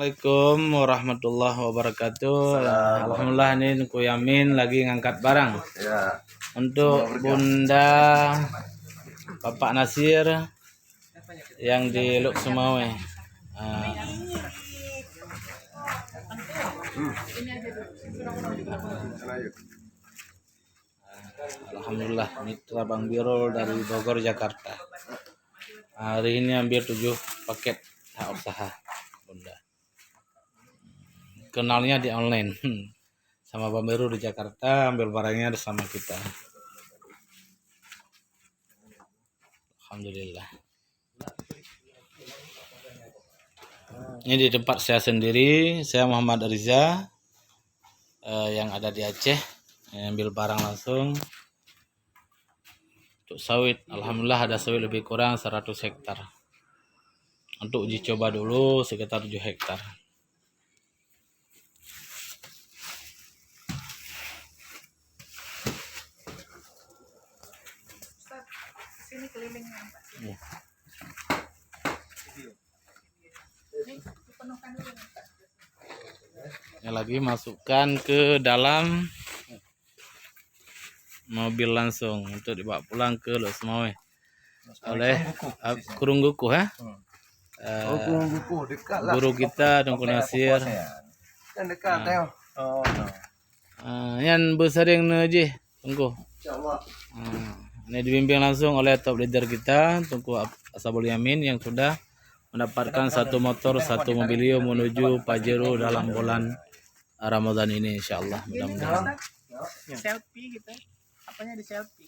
Assalamualaikum warahmatullahi wabarakatuh. Alhamdulillah ini Nku Yamin lagi ngangkat barang Ya. untuk Bunda Bapak Nasir yang di Luk Sumawe. Alhamdulillah mitra Bang Birol dari Bogor Jakarta. Hari ini ambil 7 paket hak usaha Bunda. Kenalnya di online sama Bang Biru di Jakarta, ambil barangnya sama kita. Alhamdulillah. Ini di tempat saya sendiri, saya Muhammad Riza yang ada di Aceh, ambil barang langsung untuk sawit. Alhamdulillah ada sawit lebih kurang 100 hektar. Untuk uji coba dulu sekitar 7 hektar. Sini keliling Pak. Ya. Ini penuhkan dulu Pak. Ini lagi masukkan ke dalam mobil langsung untuk dibawa pulang ke Luk Sumawe oleh Kurung Guku Kurung Guku dekat lah. guru kita Tengku Nasir. Kan dekat teo. Oh. Yang bersering neji Tengku. Insyaallah. Ini dibimbing langsung oleh top leader kita Tengku Ashabul Yamin yang sudah mendapatkan satu motor, satu mobilio menuju Pajero dalam bulan Ramadan ini, insyaallah. Mudah-mudahan. Selfie gitu. Apanya di selfie?